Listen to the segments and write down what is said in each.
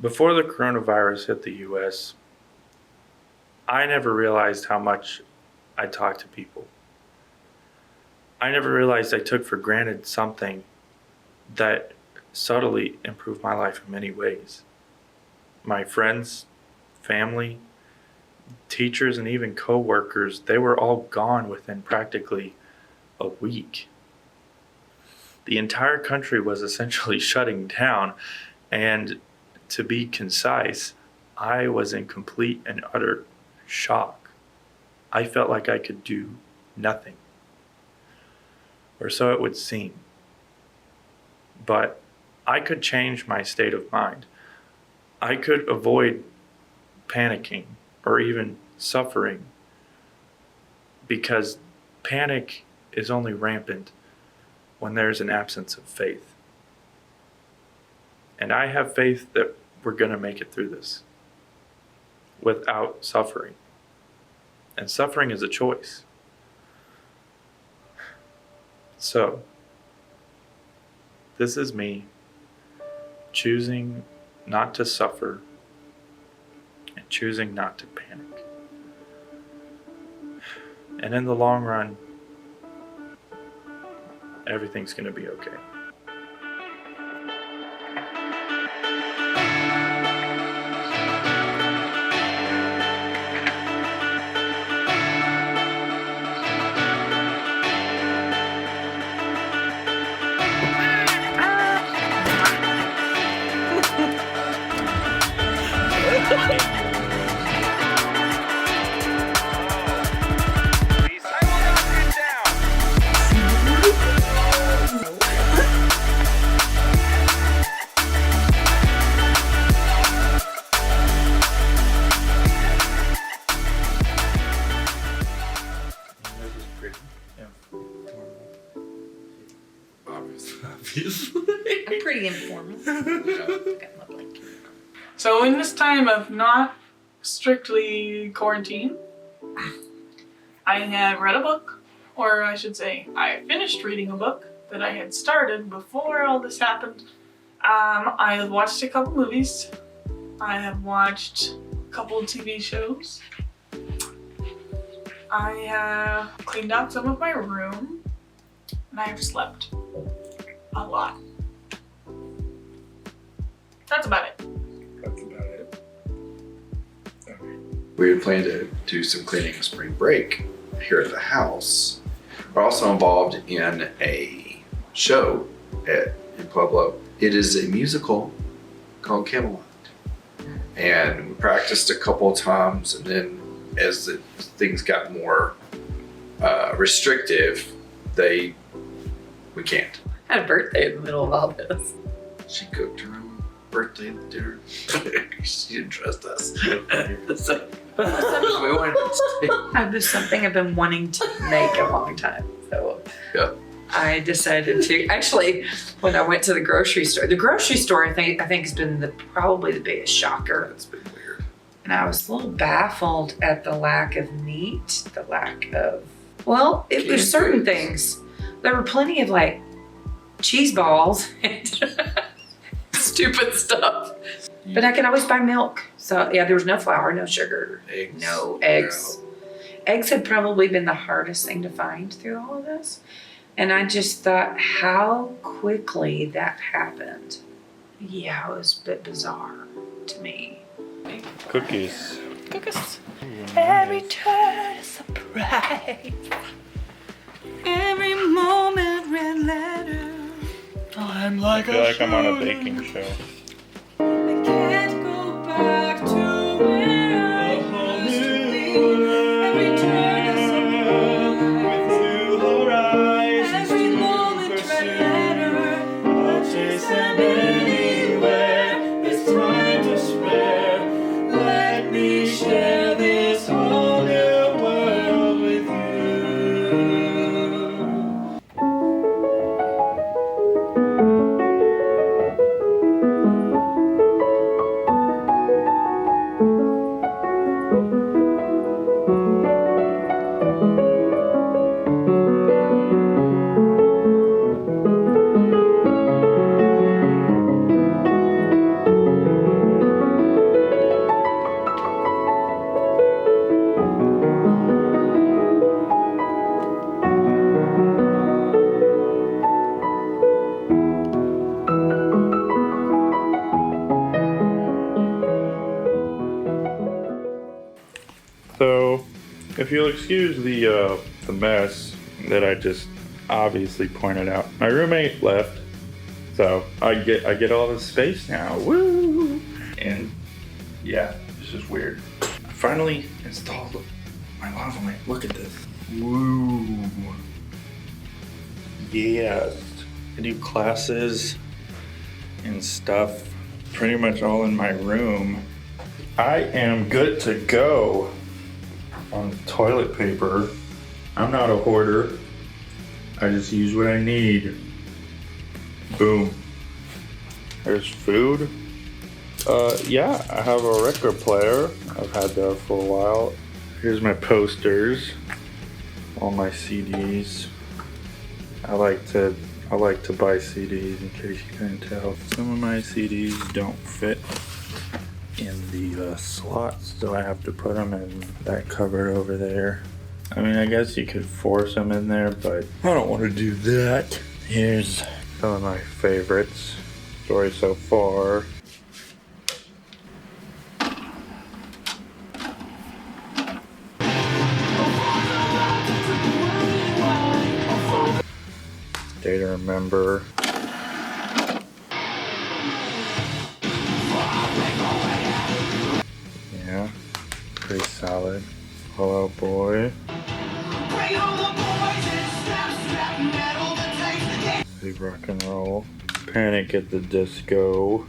Before the coronavirus hit the US, I never realized how much I talk to people. I never realized I took for granted something that subtly improved my life in many ways. My friends, family, teachers, and even coworkers, they were all gone within practically a week. The entire country was essentially shutting down, and to be concise, I was in complete and utter shock. I felt like I could do nothing, or so it would seem. But I could change my state of mind. I could avoid panicking or even suffering, because panic is only rampant when there's an absence of faith. And I have faith that we're going to make it through this without suffering. And suffering is a choice. So, this is me choosing not to suffer and choosing not to panic. And in the long run, everything's going to be okay. Obviously. I'm pretty informal. Got my blanket. So in this time of not strictly quarantine, I have read a book, or I should say, I finished reading a book that I had started before all this happened. I have watched a couple movies. I have watched a couple TV shows. I have cleaned out some of my room, and I have slept a lot. That's about it. That's about it. Okay. We had planned to do some cleaning of spring break here at the house. We're also involved in a show in Pueblo. It is a musical called Camelot. And we practiced a couple of times, and then as things got more restrictive, we can't. I had a birthday in the middle of all this. She cooked her own birthday dinner. She didn't trust us. So, we wanted to This is something I've been wanting to make a long time. So yeah. I decided to actually, when I went to the grocery store I think has been probably the biggest shocker. That's been weird. And I was a little baffled at the lack of meat, the lack of, well, it was certain things. There were plenty of like cheese balls and stupid stuff. But I could always buy milk. So yeah, there was no flour, no sugar, Eggs. no eggs. Eggs had probably been the hardest thing to find through all of this. And I just thought how quickly that happened. Yeah, it was a bit bizarre to me. Cookies. Cookies. Every turn is a surprise. Every moment red letter. I'm I feel like I'm on a baking show. I can't go back to where I used to be. Every turn is a surprise. Every moment red letter. I'll chase them anywhere. There's time to spare. Let me share this whole new world with you. if you'll excuse the mess that I just obviously pointed out. My roommate left, so I get all this space now. Woo! And yeah, it's just weird. I finally installed my lava lamp. Look at this. Woo! Yes. I do classes and stuff pretty much all in my room. I am good to go on toilet paper. I'm not a hoarder. I just use what I need. Boom. There's food. Yeah, I have a record player. I've had that for a while. Here's my posters. All my CDs. I like to buy CDs in case you couldn't tell. Some of my CDs don't fit in the slots, so I have to put them in that cupboard over there. I mean, I guess you could force them in there, but I don't want to do that. Here's some of my favorites. Story so far. Day to Remember. Yeah, pretty solid. Hello Boy. Big rock and roll. Panic at the Disco.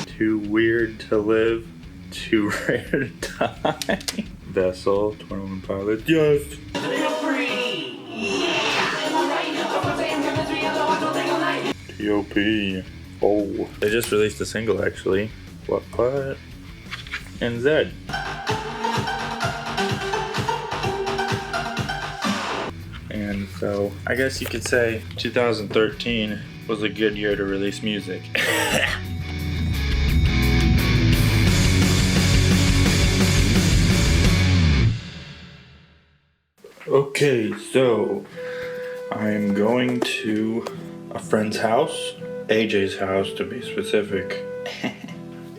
Too Weird to Live, Too Rare to Die. Vessel, 21 Pilots. Yes! T.O.P. Oh, they just released a single actually. What? And Zed. And so, I guess you could say 2013 was a good year to release music. Okay, so I'm going to a friend's house, AJ's house to be specific,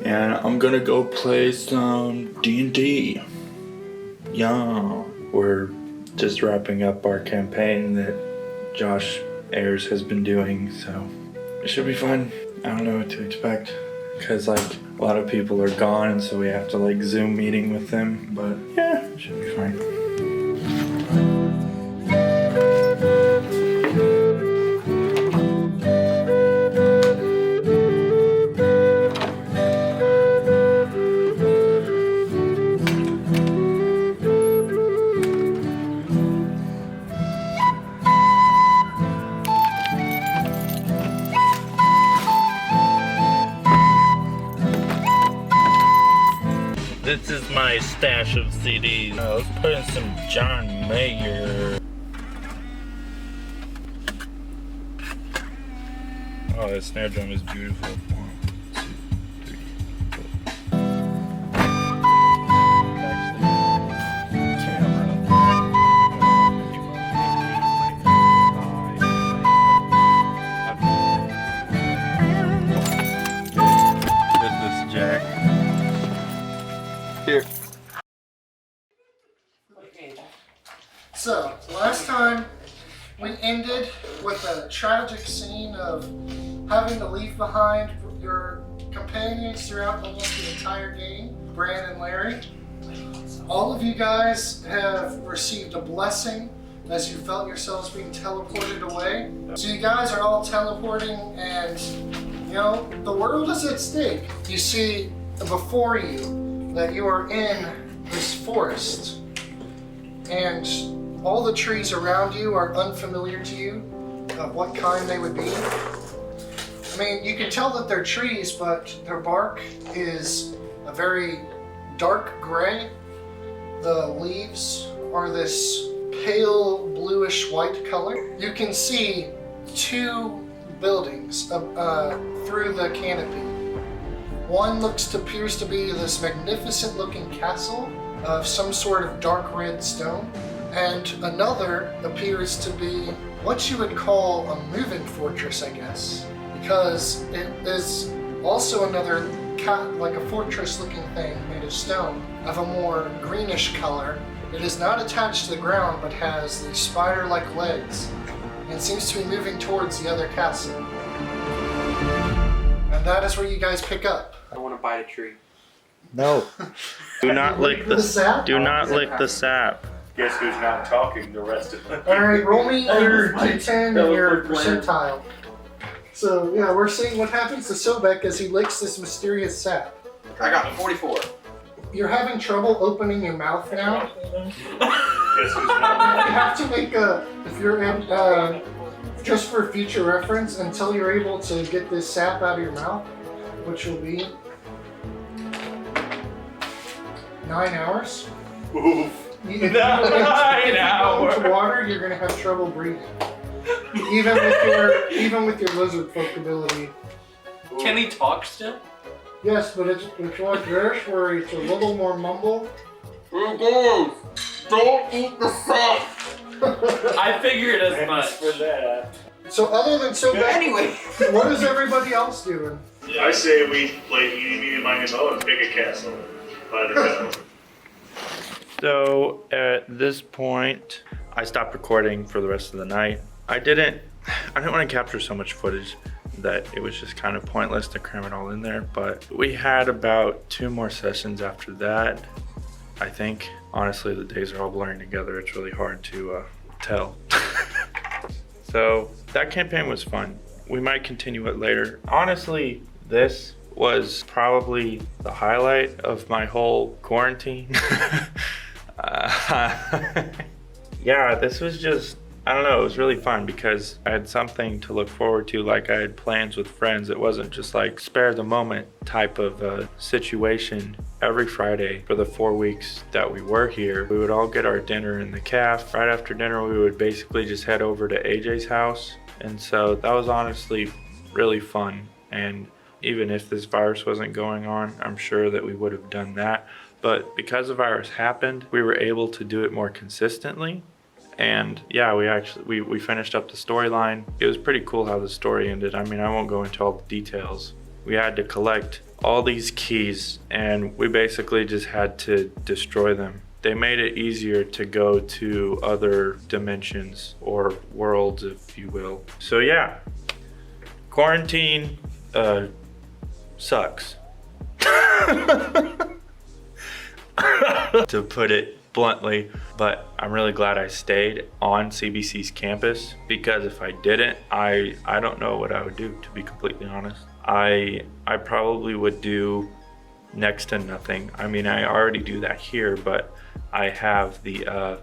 and I'm gonna go play some D&D. Yeah, we're just wrapping up our campaign that Josh Ayers has been doing, so it should be fun. I don't know what to expect, because like a lot of people are gone, so we have to like Zoom meeting with them, but yeah, it should be fine. This is my stash of CDs. Let's put in some John Mayer. Oh, that snare drum is beautiful. 1, 2, 3, 4. This is Jack. Here. So, last time we ended with a tragic scene of having to leave behind your companions throughout almost the entire game, Bran and Larry. All of you guys have received a blessing as you felt yourselves being teleported away. So you guys are all teleporting and, you know, the world is at stake. You see before you that you are in this forest and all the trees around you are unfamiliar to you of what kind they would be. I mean, you can tell that they're trees, but their bark is a very dark gray. The leaves are this pale bluish white color. You can see 2 buildings through the canopy. One appears to be this magnificent looking castle of some sort of dark red stone, and another appears to be what you would call a moving fortress, I guess, because it is also another like a fortress-looking thing made of stone of a more greenish color. It is not attached to the ground, but has these spider-like legs and seems to be moving towards the other castle. And that is where you guys pick up. I want to bite a tree. No. Do not lick the sap. Do not lick the sap. Guess who's not talking? The rest of them. All right, roll me your D10 and your That was my plan. percentile. So yeah, we're seeing what happens to Sobek as he licks this mysterious sap. I got 44. You're having trouble opening your mouth now. Guess who's You not have to make if you're just for future reference, until you're able to get this sap out of your mouth, which will be 9 hours. Oof. If you 9 go hours. into water, you're gonna have trouble breathing. Even with your lizard folk ability. Can he talk still? Yes, but it's like this, where it's a little more mumble. Don't eat the sap. I figured as Thanks much. for that. So other than Sobek, Anyway. what is everybody else doing? I say we play Eeny, Meeny, Miny, Mo and pick a castle by the go. So at this point, I stopped recording for the rest of the night. I didn't want to capture so much footage that it was just kind of pointless to cram it all in there, but we had about 2 more sessions after that, I think. Honestly, the days are all blurring together. It's really hard to tell. So that campaign was fun. We might continue it later. Honestly, this was probably the highlight of my whole quarantine. Yeah, this was just, I don't know, it was really fun because I had something to look forward to, like I had plans with friends. It wasn't just like spare the moment type of situation. Every Friday for the 4 weeks that we were here, we would all get our dinner in the caf. Right after dinner, we would basically just head over to AJ's house. And so that was honestly really fun. And even if this virus wasn't going on, I'm sure that we would have done that. But because the virus happened, we were able to do it more consistently. And yeah, we finished up the storyline. It was pretty cool how the story ended. I mean, I won't go into all the details. We had to collect all these keys and we basically just had to destroy them. They made it easier to go to other dimensions or worlds, if you will. So yeah, quarantine sucks. To put it bluntly, but I'm really glad I stayed on CBC's campus, because if I didn't, I don't know what I would do, to be completely honest. I probably would do next to nothing. I mean, I already do that here, but I have the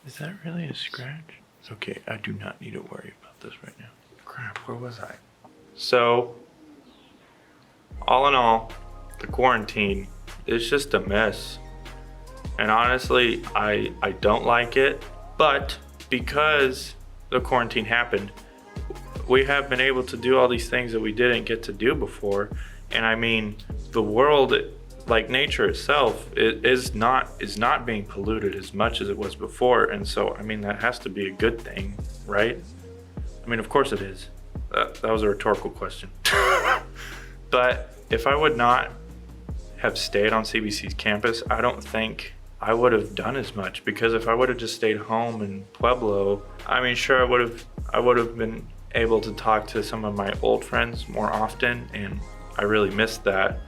is that really a scratch? Okay, I do not need to worry about this right now. Crap, where was I? So all in all, the quarantine is just a mess. And honestly, I don't like it, but because the quarantine happened, we have been able to do all these things that we didn't get to do before. And I mean, the world, like nature itself, is not being polluted as much as it was before. And so, I mean, that has to be a good thing, right? I mean, of course it is. That was a rhetorical question. But if I would not have stayed on CBC's campus, I don't think I would have done as much, because if I would have just stayed home in Pueblo, I mean, sure, I would have been able to talk to some of my old friends more often, and I really missed that.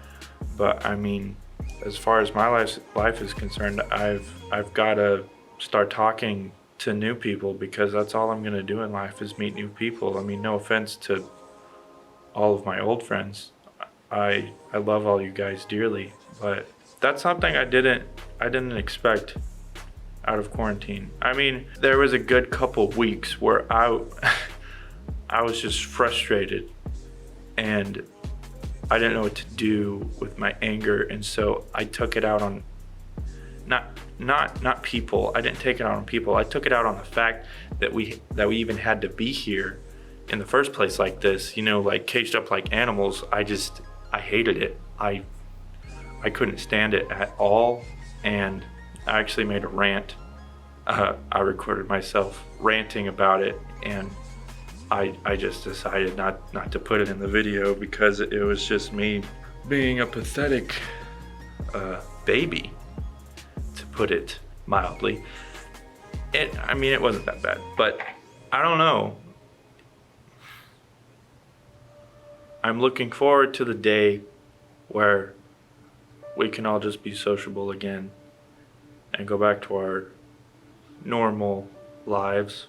But I mean, as far as my life is concerned, I've got to start talking to new people, because that's all I'm gonna do in life is meet new people. I mean, no offense to all of my old friends. I love all you guys dearly, but that's something I didn't expect out of quarantine. I mean, there was a good couple weeks where I was just frustrated and I didn't know what to do with my anger, and so I took it out on not people. I didn't take it out on people. I took it out on the fact that we even had to be here in the first place like this, you know, like caged up like animals. I hated it. I couldn't stand it at all, and I actually made a rant. I recorded myself ranting about it, and I just decided not to put it in the video because it was just me being a pathetic baby, to put it mildly. I mean, it wasn't that bad, but I don't know. I'm looking forward to the day where we can all just be sociable again and go back to our normal lives.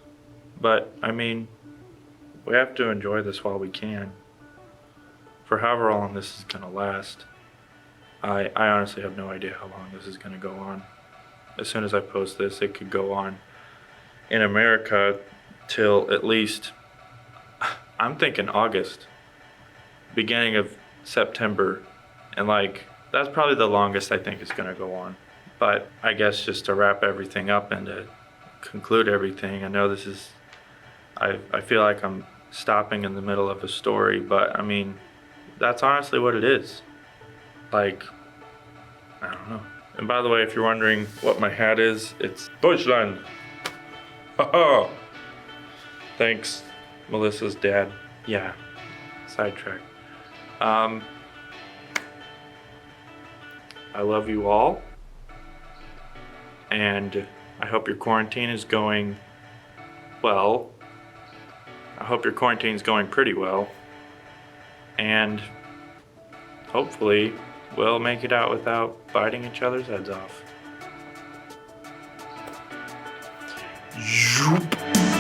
But I mean, we have to enjoy this while we can. For however long this is gonna last. I honestly have no idea how long this is gonna go on. As soon as I post this, it could go on in America till at least, I'm thinking August, beginning of September, and like, that's probably the longest I think it's gonna go on. But I guess just to wrap everything up and to conclude everything, I know this is, I feel like I'm stopping in the middle of a story, but I mean, that's honestly what it is. Like, I don't know. And by the way, if you're wondering what my hat is, it's Deutschland. Haha. Thanks, Melissa's dad. Yeah, sidetrack. I love you all. And I hope your quarantine is going well. I hope your quarantine is going pretty well. And hopefully we'll make it out without biting each other's heads off. Zoop.